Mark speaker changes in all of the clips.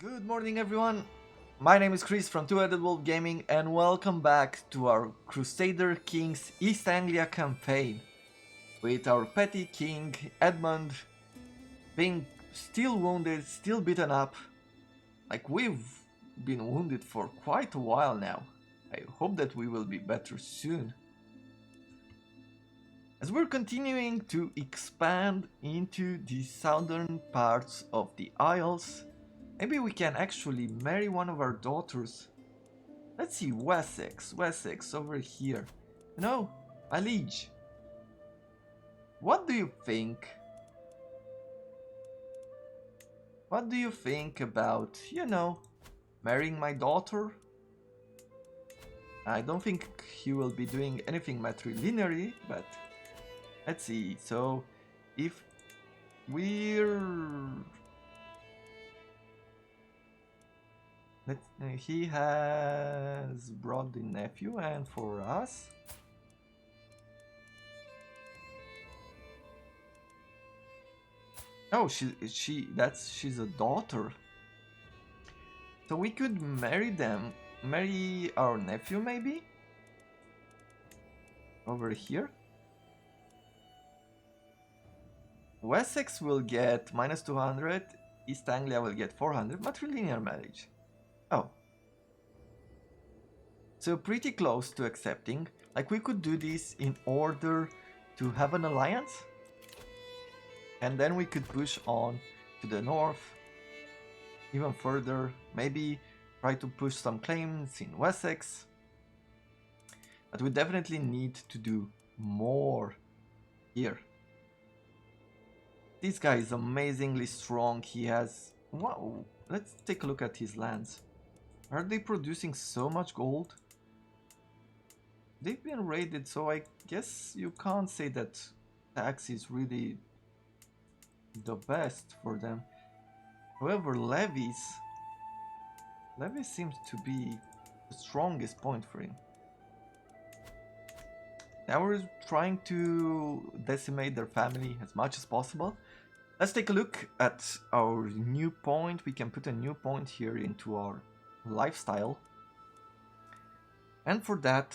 Speaker 1: Good morning, everyone. My name is Chris from Two-Headed Wolf Gaming, and welcome back to our Crusader Kings East Anglia campaign with our petty king Edmund being still wounded, still beaten up. Like, we've been wounded for quite a while now. I hope that we will be better soon. As we're continuing to expand into the southern parts of the Isles, maybe we can actually marry one of our daughters. Let's see, Wessex over here. No, my liege. What do you think? What do you think about, marrying my daughter? I don't think he will be doing anything matrilineary, but let's see. So, if he has brought the nephew, and for us, oh, she's a daughter. So we could marry our nephew maybe? Over here? Wessex will get minus 200, East Anglia will get 400, matrilinear marriage. Oh. So pretty close to accepting. Like, we could do this in order to have an alliance. And then we could push on to the north even further. Maybe try to push some claims in Wessex. But we definitely need to do more here. This guy is amazingly strong. He has... Wow, let's take a look at his lands. Are they producing so much gold? They've been raided, so I guess you can't say that tax is really the best for them. However, levies seems to be the strongest point for him. Now we're trying to decimate their family as much as possible. Let's take a look at our new point. We can put a new point here into our lifestyle. And for that,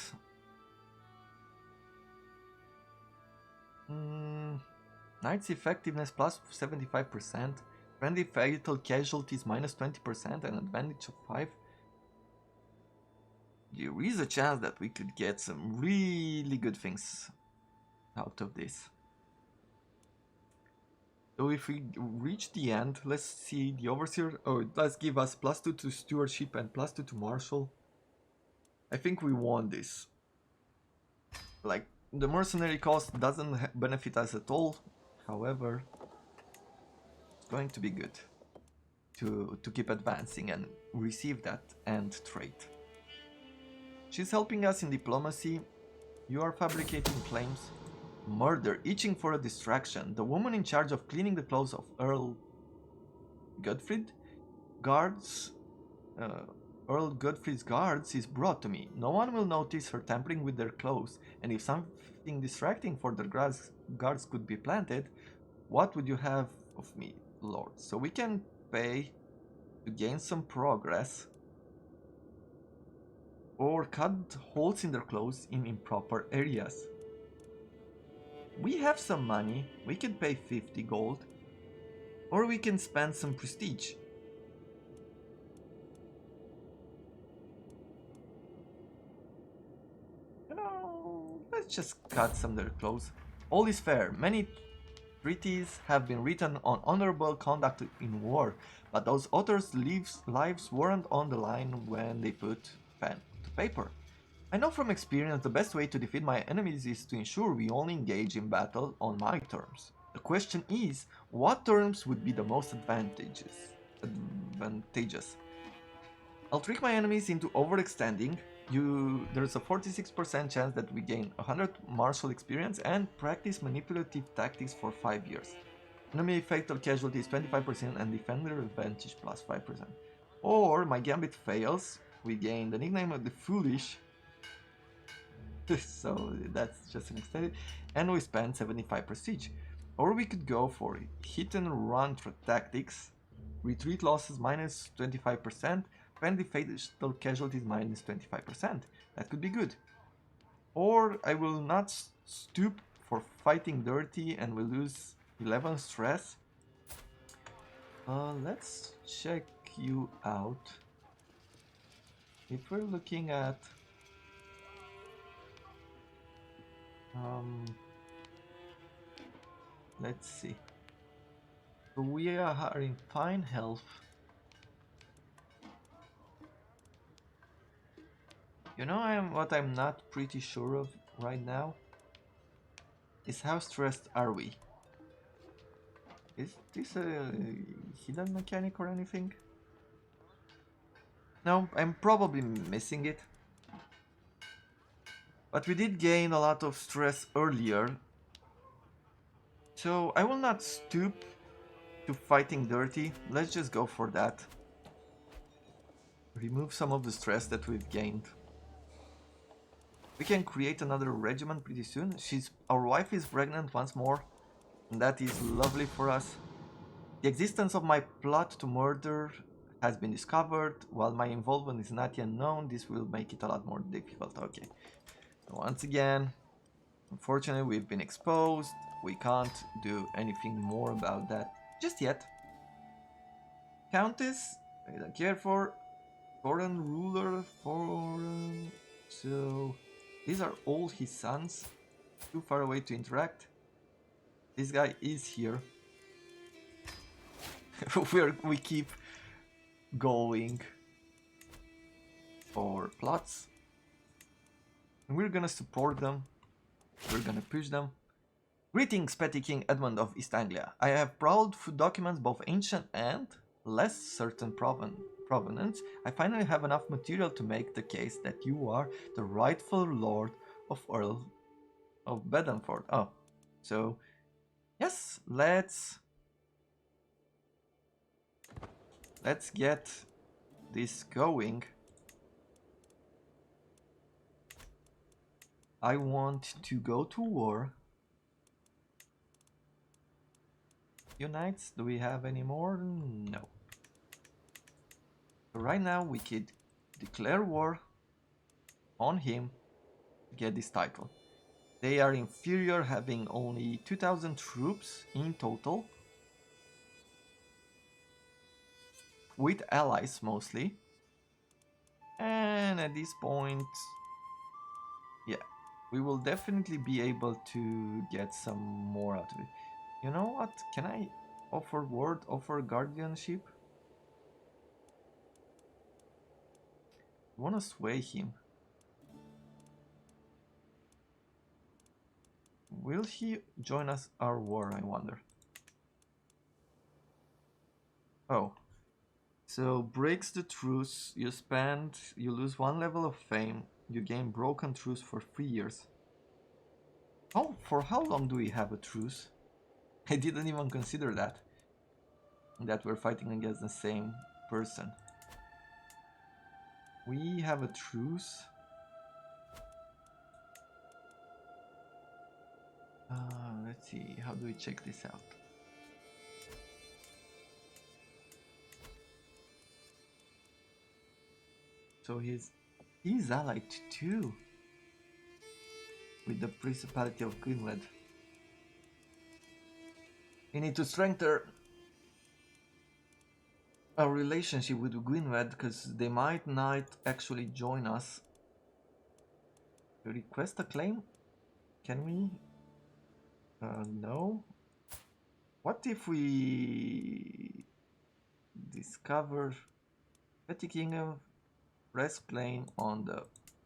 Speaker 1: Knight's effectiveness plus 75%, friendly fatal casualties minus 20%, and advantage of 5. There is a chance that we could get some really good things out of this. So if we reach the end, let's see the overseer. Oh, it does give us plus 2 to stewardship and plus 2 to marshal. I think we won this. Like, the mercenary cost doesn't benefit us at all. However, it's going to be good to keep advancing and receive that end trait. She's helping us in diplomacy. You are fabricating claims. Murder, itching for a distraction. The woman in charge of cleaning the clothes of Earl Godfried guards. Earl Godfrey's guards is brought to me. No one will notice her tampering with their clothes, and if something distracting for their guards could be planted, what would you have of me, Lord? So we can pay to gain some progress, or cut holes in their clothes in improper areas. We have some money. We can pay 50 gold, or we can spend some prestige. Let's just cut some of their clothes. All is fair. Many treaties have been written on honorable conduct in war, but those authors' lives weren't on the line when they put pen to paper. I know from experience the best way to defeat my enemies is to ensure we only engage in battle on my terms. The question is, what terms would be the most advantageous? I'll trick my enemies into overextending. There's a 46% chance that we gain 100 martial experience and practice manipulative tactics for 5 years. Enemy fatal casualties 25% and defender advantage plus 5%. Or my gambit fails, we gain the nickname of the Foolish. So that's just an extended, and we spend 75 prestige. Or we could go for hit and run tactics Retreat losses minus 25%. Friendly fatal casualties minus 25%. That could be good. Or I will not stoop for fighting dirty and will lose 11 stress. Let's check you out. If we're looking at let's see. We are in fine health. You know, what I'm not pretty sure of right now is how stressed are we? Is this a hidden mechanic or anything? No, I'm probably missing it. But we did gain a lot of stress earlier. So I will not stoop to fighting dirty. Let's just go for that. Remove some of the stress that we've gained. We can create another regiment pretty soon. Our wife is pregnant once more. And that is lovely for us. The existence of my plot to murder has been discovered. While my involvement is not yet known, this will make it a lot more difficult. Okay. Once again, unfortunately, we've been exposed. We can't do anything more about that just yet. Countess, I don't care for. Foreign ruler, foreign. So, these are all his sons. Too far away to interact. This guy is here. We keep going for plots. And we're gonna support them. We're gonna push them. Greetings, petty King Edmund of East Anglia. I have prowled through documents both ancient and less certain provenance. I finally have enough material to make the case that you are the rightful Lord of Earl of Bedford. Oh, so yes, let's get this going. I want to go to war. Knights, do we have any more? No. So right now we could declare war on him to get this title. They are inferior, having only 2,000 troops in total, with allies mostly. And at this point, yeah, we will definitely be able to get some more out of it. You know what? Can I offer guardianship? I want to sway him. Will he join us our war, I wonder? Oh. So, breaks the truce, you lose 1 level of fame, you gain broken truce for 3 years. Oh, for how long do we have a truce? I didn't even consider that we're fighting against the same person. We have a truce. Let's see, how do we check this out? So he's allied too with the Principality of Greenland. We need to strengthen our relationship with Gwynedd because they might not actually join us. Request a claim? Can we? No. What if we discover Petty Kingdom? Press claim on the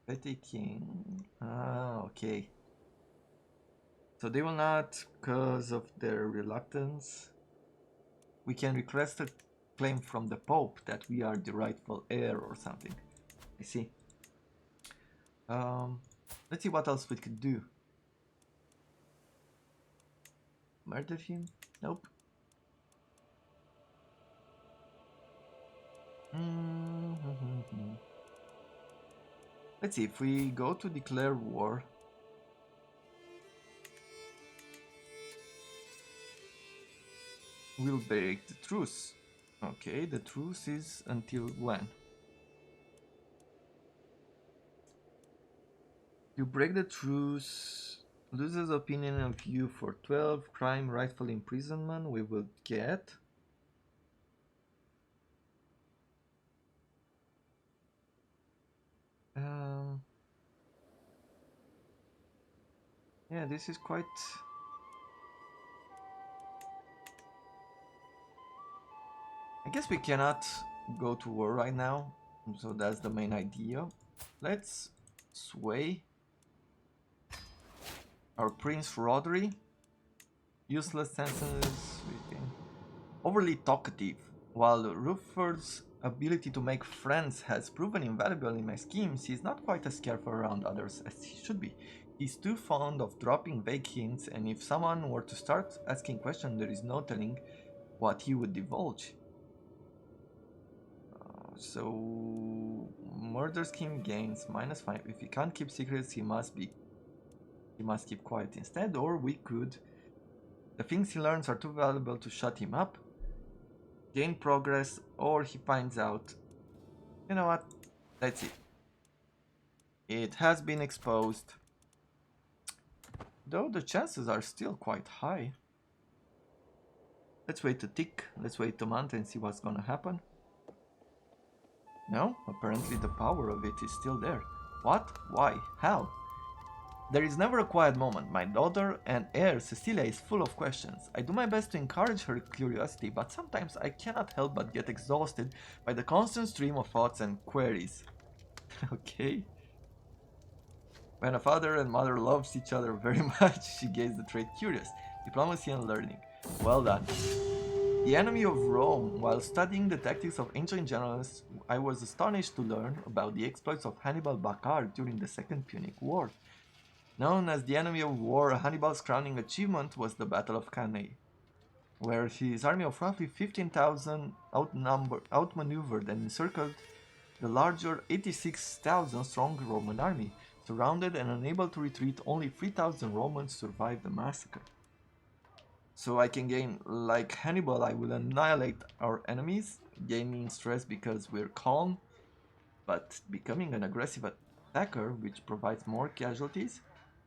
Speaker 1: Petty King. Okay. So they will not because of their reluctance. We can request a claim from the Pope that we are the rightful heir or something. I see. Let's see what else we could do. Murder him? Nope. Let's see, if we go to declare war, we'll break the truce. Okay, the truce is until when? You break the truce, loses opinion of you for 12, crime, rightful imprisonment, we will get. Yeah, this is quite... I guess we cannot go to war right now, so that's the main idea. Let's sway our Prince Rodri. Useless sentences. Overly talkative. While Rutherford's ability to make friends has proven invaluable in my schemes, he is not quite as careful around others as he should be. He's too fond of dropping vague hints, and if someone were to start asking questions, there is no telling what he would divulge. So murder scheme gains -5. If he can't keep secrets, he must keep quiet instead, or we could. The things he learns are too valuable to shut him up. Gain progress, or he finds out. You know what? Let's see. It has been exposed. Though the chances are still quite high. Let's wait a tick. Let's wait a month and see what's gonna happen. No, apparently the power of it is still there. What? Why? How? There is never a quiet moment. My daughter and heir Cecilia is full of questions. I do my best to encourage her curiosity, but sometimes I cannot help but get exhausted by the constant stream of thoughts and queries. Okay. When a father and mother loves each other very much, she gains the trait curious, diplomacy and learning. Well done. The enemy of Rome. While studying the tactics of ancient generals, I was astonished to learn about the exploits of Hannibal Barca during the Second Punic War. Known as the enemy of war, Hannibal's crowning achievement was the Battle of Cannae, where his army of roughly 15,000 outmaneuvered and encircled the larger 86,000 strong Roman army. Surrounded and unable to retreat, only 3,000 Romans survived the massacre. So I can gain, like Hannibal, I will annihilate our enemies, gaining stress because we're calm, but becoming an aggressive attacker, which provides more casualties.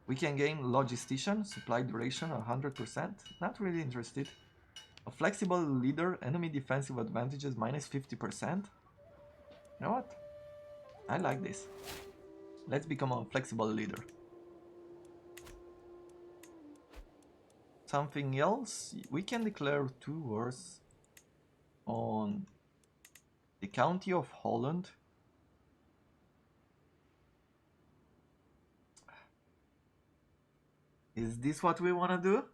Speaker 1: We can gain logistician, supply duration 100%, not really interested. A flexible leader, enemy defensive advantages -50%. You know what? I like this. Let's become a flexible leader. Something else, we can declare 2 wars on the county of Holland. Is this what we want to do?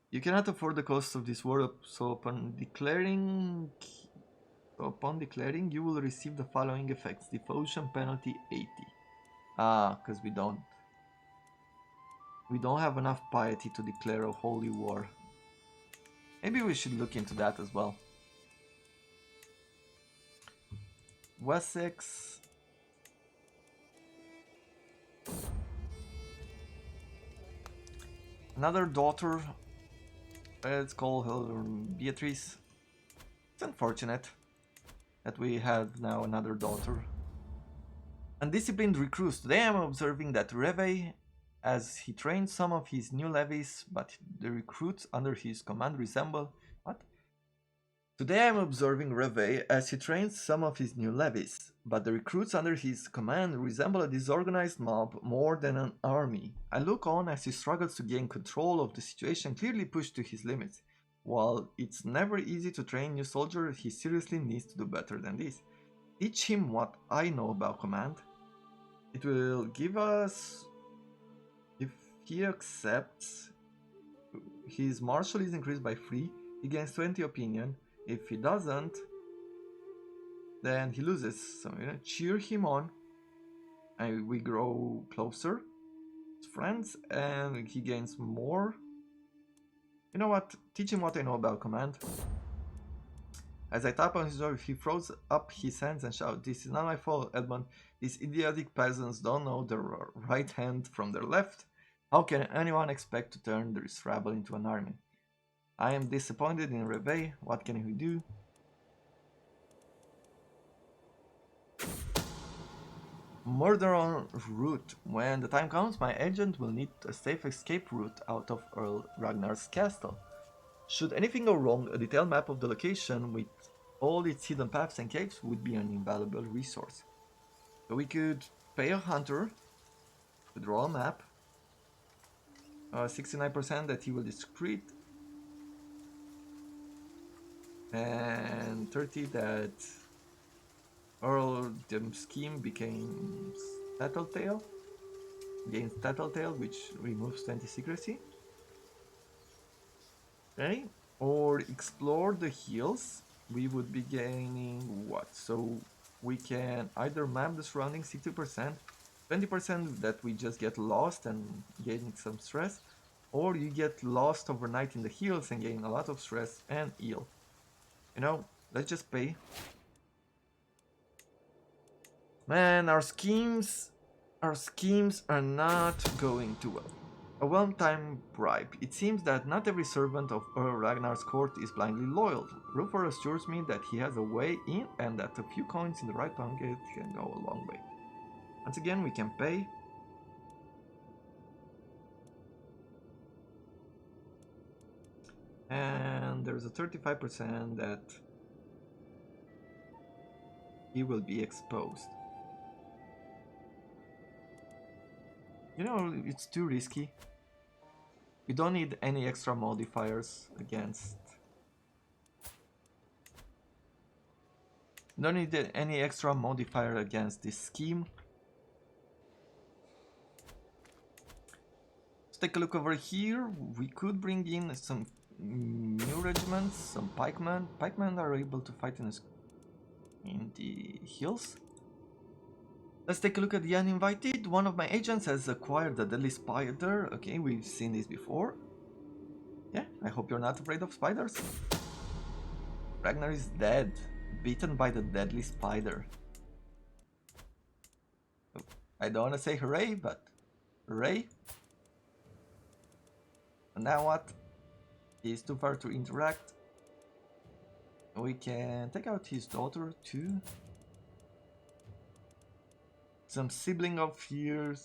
Speaker 1: You cannot afford the cost of this war, so upon declaring, you will receive the following effects. Devotion penalty 80. Because we don't have enough piety to declare a holy war. Maybe we should look into that as well. Wessex. Another daughter. Let's call her Beatrice. It's unfortunate that we have now another daughter. Undisciplined recruits. Today I'm observing that Reve, as he trains some of his new levies, but the recruits under his command resemble... What? Today I'm observing Reve as he trains some of his new levies, but the recruits under his command resemble a disorganized mob more than an army. I look on as he struggles to gain control of the situation, clearly pushed to his limits. While it's never easy to train new soldiers, he seriously needs to do better than this. Teach him what I know about command. It will give us... If he accepts, his martial is increased by 3, he gains 20 opinion. If he doesn't, then he loses. So we're gonna cheer him on, and we grow closer as friends, and he gains more. You know what? Teach him what I know about command. As I tap on his door, he throws up his hands and shouts, "This is not my fault, Edmund. These idiotic peasants don't know their right hand from their left. How can anyone expect to turn this rabble into an army?" I am disappointed in Reveille. What can we do? Murder en route. When the time comes, my agent will need a safe escape route out of Earl Ragnar's castle. Should anything go wrong, a detailed map of the location with all its hidden paths and caves would be an invaluable resource. So we could pay a hunter to draw a map. 69% that he will discreet. And 30 that Earl the scheme becomes Tattletale. Gains Tattletale, which removes 20 secrecy. Okay. Or explore the hills. We would be gaining what? So we can either map the surrounding 60%, 20% that we just get lost and gain some stress, or you get lost overnight in the hills and gain a lot of stress and heal. You know, let's just pay. Man, our schemes are not going too well. A one-time bribe. It seems that not every servant of Earl Ragnar's court is blindly loyal. Rufor assures me that he has a way in and that a few coins in the right pocket can go a long way. Once again, we can pay. And there's a 35% that he will be exposed. You know, it's too risky. We don't need any extra modifiers against... Don't need any extra modifier against this scheme. Let's take a look over here. We could bring in some new regiments, some pikemen. Pikemen are able to fight in the hills. Let's take a look at the uninvited. One of my agents has acquired the deadly spider. Okay, we've seen this before. Yeah, I hope you're not afraid of spiders. Ragnar is dead, beaten by the deadly spider. I don't want to say hooray, but hooray. And now what? He's too far to interact. We can take out his daughter too. Some sibling of him.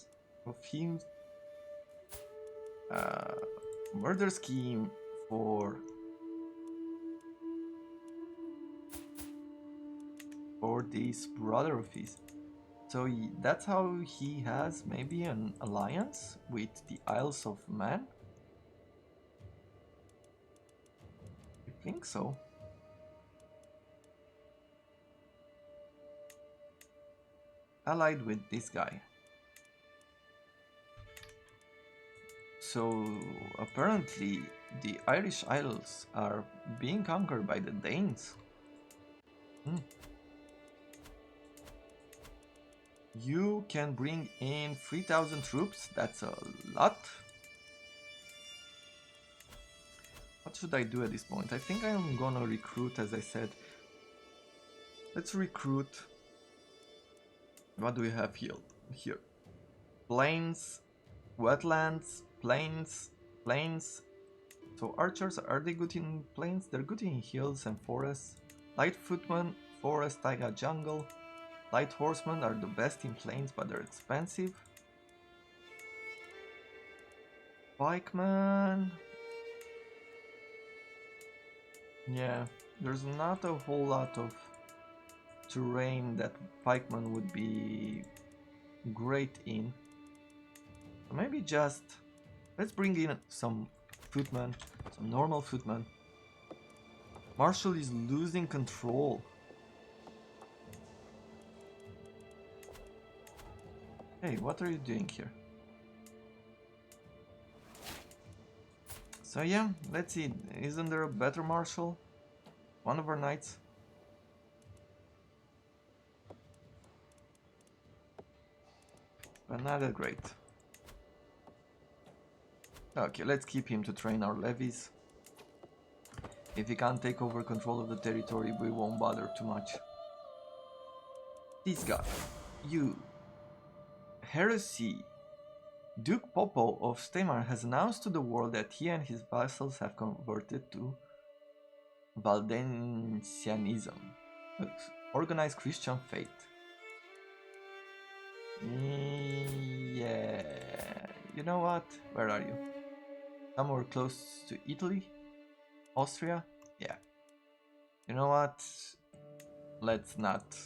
Speaker 1: Murder scheme for this brother of his. So that's how he has maybe an alliance with the Isles of Man. I think so. Allied with this guy. So apparently the Irish Isles are being conquered by the Danes. You can bring in 3,000 troops, that's a lot. What should I do at this point? I think I'm gonna recruit, as I said. Let's recruit. What do we have here? Plains, wetlands, plains. So archers, are they good in plains? They're good in hills and forests. Light footmen, forest, taiga, jungle. Light horsemen are the best in plains, but they're expensive. Pikemen. Yeah, there's not a whole lot of terrain that pikemen would be great in. Maybe just let's bring in some footmen, some normal footmen. Marshall is losing control. Hey, what are you doing here? So yeah, let's see. Isn't there a better marshal? One of our knights. But not that great. Okay, let's keep him to train our levies. If he can't take over control of the territory, we won't bother too much. This guy. You. Heresy. Duke Popo of Stamar has announced to the world that he and his vassals have converted to Valdensianism, an organized Christian faith. Yeah, you know what? Where are you? Somewhere close to Italy? Austria? Yeah. You know what? Let's not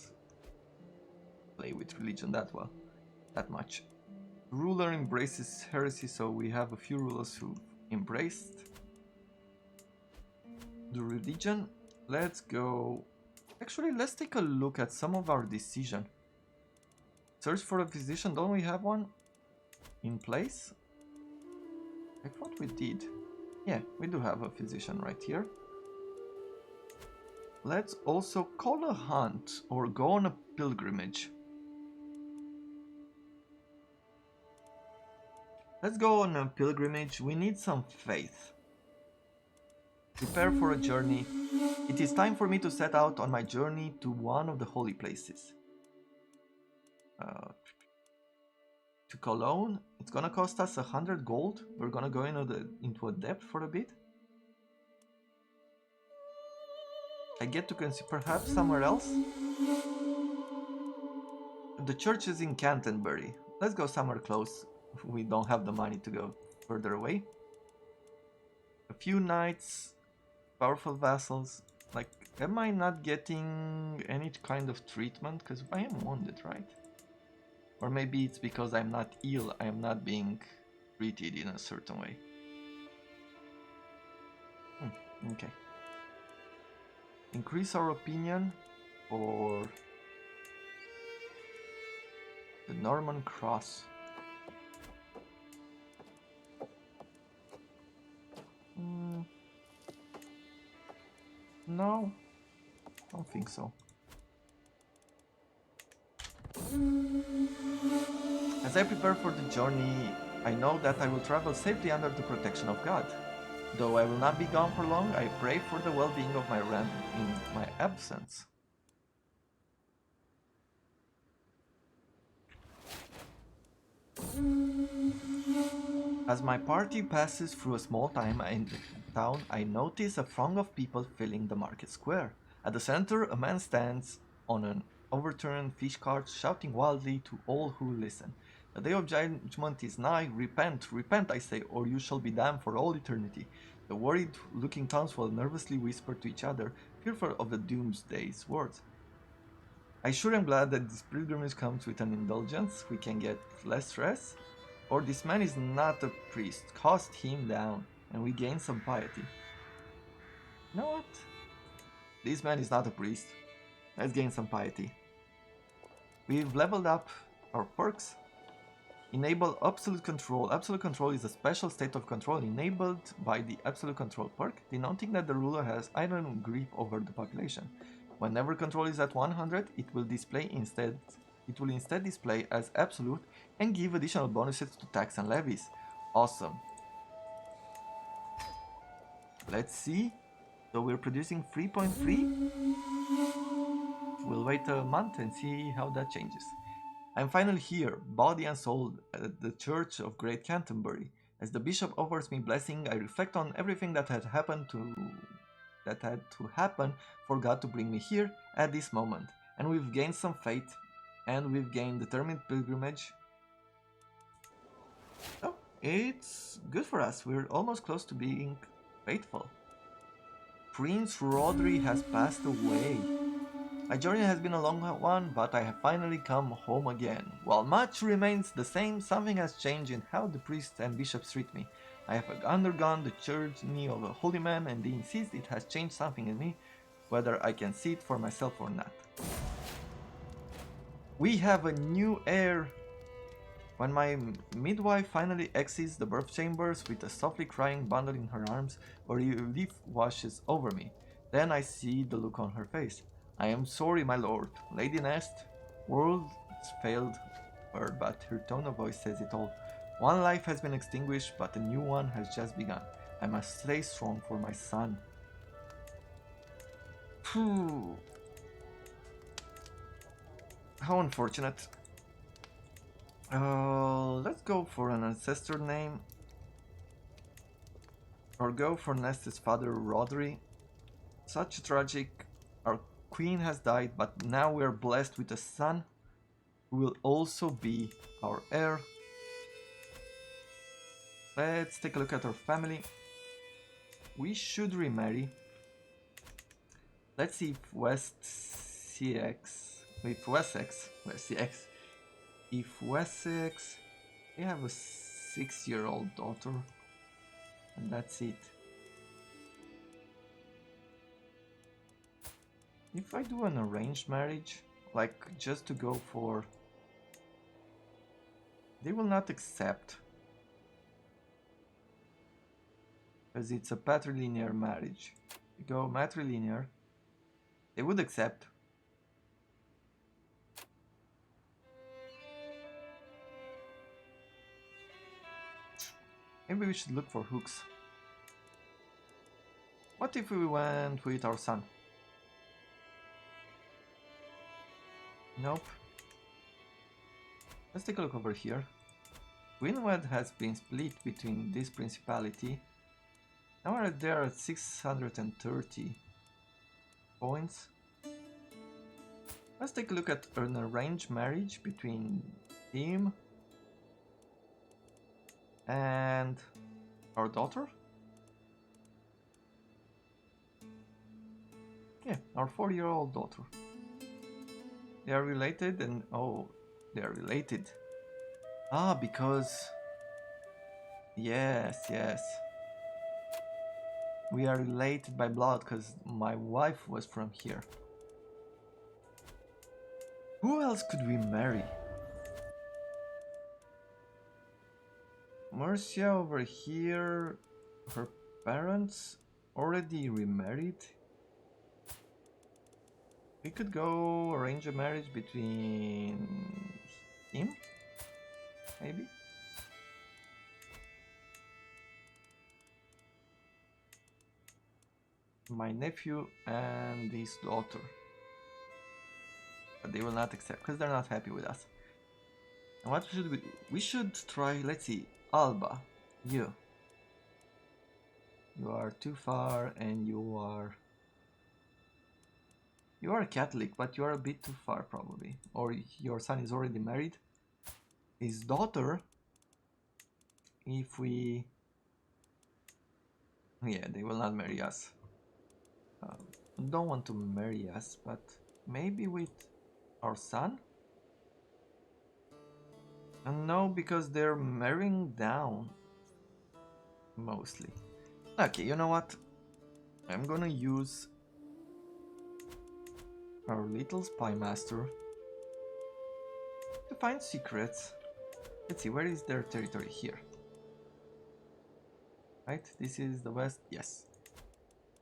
Speaker 1: play with religion that much. Ruler embraces heresy, so we have a few rulers who embraced the religion. Let's go. Actually, let's take a look at some of our decision. Search for a physician. Don't we have one in place? I thought we did. Yeah, we do have a physician right here. Let's also call a hunt or go on a pilgrimage. Let's go on a pilgrimage. We need some faith. Prepare for a journey. It is time for me to set out on my journey to one of the holy places. To Cologne, it's gonna cost us 100 gold. We're gonna go into a depth for a bit. I get to consider perhaps somewhere else. The church is in Canterbury. Let's go somewhere close. We don't have the money to go further away. A few knights, powerful vassals. Like, am I not getting any kind of treatment? Because I am wounded, right? Or maybe it's because I'm not ill, I am not being treated in a certain way. Okay. Increase our opinion for the Norman Cross. No, I don't think so. As I prepare for the journey, I know that I will travel safely under the protection of God. Though I will not be gone for long, I pray for the well-being of my realm in my absence. As my party passes through a small town, I notice a throng of people filling the market square. At the center, a man stands on an overturned fish cart, shouting wildly to all who listen. The day of judgment is nigh. Repent, repent, I say, or you shall be damned for all eternity. The worried-looking townsfolk nervously whisper to each other, fearful of the doomsday's words. I sure am glad that this pilgrimage comes with an indulgence. We can get less stress. Or this man is not a priest. Cast him down, and we gain some piety. You know what? This man is not a priest. Let's gain some piety. We've leveled up our perks. Enable absolute control. Absolute control is a special state of control enabled by the absolute control perk, denoting that the ruler has iron grip over the population. Whenever control is at 100, it will instead display as absolute and give additional bonuses to tax and levies. Awesome. Let's see. So we're producing 3.3. We'll wait a month and see how that changes. I'm finally here, body and soul, at the Church of Great Canterbury. As the bishop offers me blessing, I reflect on everything that had to happen for God to bring me here at this moment. And we've gained some faith, and we've gained determined pilgrimage. Oh, it's good for us. We're almost close to being faithful. Prince Rodri has passed away. My journey has been a long one, but I have finally come home again. While much remains the same, something has changed in how the priests and bishops treat me. I have undergone the journey of a holy man, and they insist it has changed something in me, whether I can see it for myself or not. We have a new heir. When my midwife finally exits the birth chambers with a softly crying bundle in her arms, a relief washes over me. Then I see the look on her face. I am sorry, my lord. Lady Nest, words failed her, but her tone of voice says it all. One life has been extinguished, but a new one has just begun. I must stay strong for my son. Phew. How unfortunate. Let's go for an ancestor name. Or go for Nest's father, Rodri. Such tragic. Our queen has died, but now we are blessed with a son who will also be our heir. Let's take a look at our family. We should remarry. Let's see if if Wessex, they have a 6-year-old daughter, and that's it. If I do an arranged marriage, like just to go for, they will not accept, because it's a patrilinear marriage. We go matrilinear, they would accept. Maybe we should look for hooks. What if we went with our son? Nope. Let's take a look over here. Winwed has been split between this principality. Now they're at 630 points. Let's take a look at an arranged marriage between him and our daughter. Yeah, our 4-year-old daughter. They are related and oh, they are related. Ah, because yes. We are related by blood because my wife was from here. Who else could we marry? Mercia over here, her parents already remarried. We could go arrange a marriage between him, maybe? My nephew and his daughter. But they will not accept because they're not happy with us. And what should we do? We should try, let's see, Alba, you. You are too far and you are Catholic, but you are a bit too far probably. Or your son is already married. His daughter, if we... Yeah, they will not marry us. Don't want to marry us, but maybe with our son? And no, because they're marrying down. Mostly. Okay, you know what? I'm gonna use our little spy master to find secrets. Let's see, where is their territory? Here. Right? This is the west? Yes.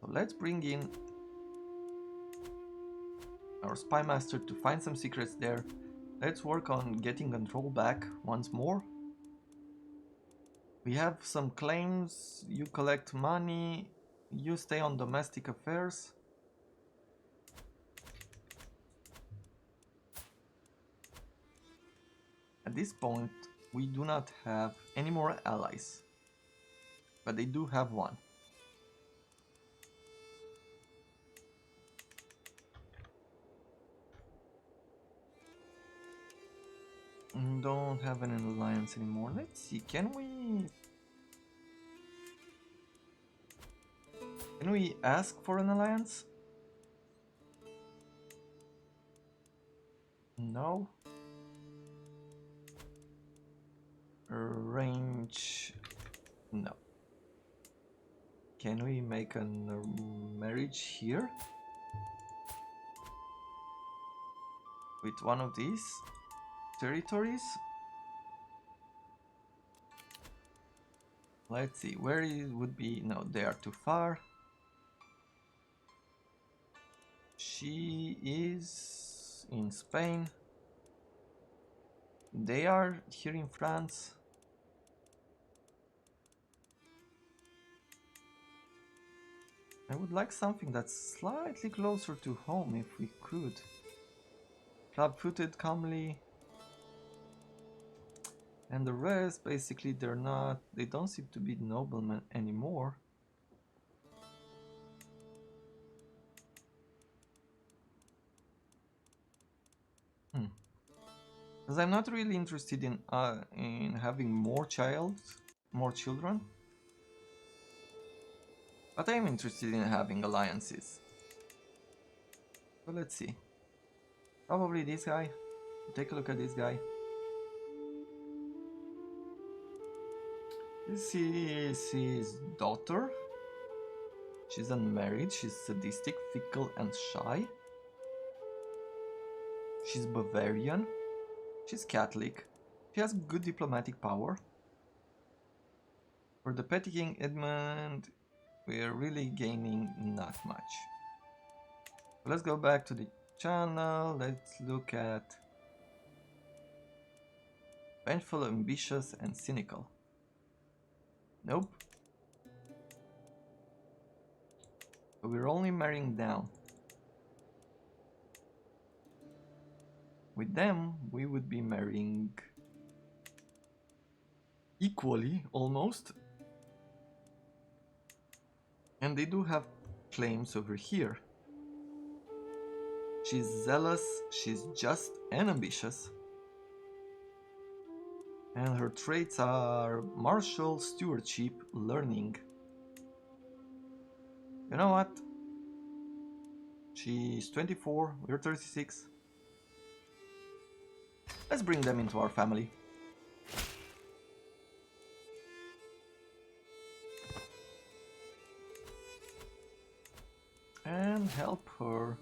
Speaker 1: So let's bring in our spy master to find some secrets there. Let's work on getting control back once more. We have some claims. You collect money. You stay on domestic affairs. At this point, we do not have any more allies. But they do have one. Don't have an alliance anymore. Let's see, can we ask for an alliance? No. Arrange. No. Can we make a marriage here? With one of these territories? Let's see, where it would be... No, they are too far. She is in Spain. They are here in France. I would like something that's slightly closer to home if we could. Club-footed, calmly. And the rest, basically, they don't seem to be noblemen anymore. Because I'm not really interested in having more children. But I'm interested in having alliances. So let's see. Probably this guy. Take a look at this guy. This is his daughter. She's unmarried, she's sadistic, fickle and shy. She's Bavarian. She's Catholic. She has good diplomatic power. For the petty king Edmund, we're really gaining not much. Let's go back to the channel. Let's look at vengeful, ambitious and cynical. Nope. So we're only marrying down. With them, we would be marrying equally, almost. And they do have claims over here. She's zealous, she's just and ambitious. And her traits are martial, stewardship, learning. You know what? She's 24, we're 36. Let's bring them into our family. And help her.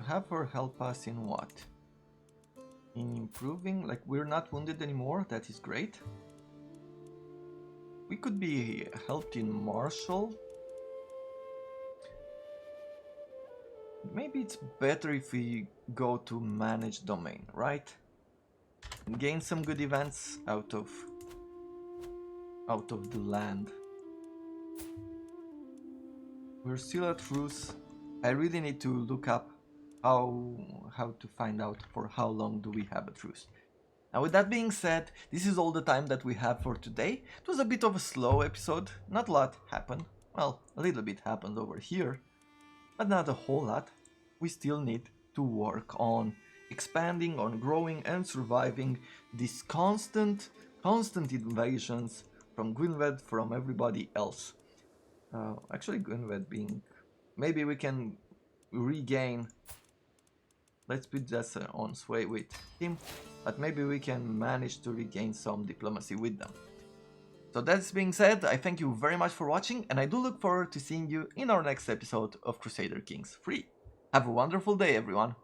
Speaker 1: Have her help us in what? In improving, like we're not wounded anymore, that is great. We could be helped in martial. Maybe it's better if we go to manage domain, right? Gain some good events out of the land. We're still at truce. I really need to look up how to find out for how long do we have a truce. Now with that being said, this is all the time that we have for today. It was a bit of a slow episode, not a lot happened. Well, a little bit happened over here, but not a whole lot. We still need to work on expanding, on growing and surviving these constant invasions from Gwynedd, from everybody else. Actually Gwynedd being... Maybe we can regain... Let's put that on sway with him, but maybe we can manage to regain some diplomacy with them. So that being said, I thank you very much for watching, and I do look forward to seeing you in our next episode of Crusader Kings 3. Have a wonderful day, everyone!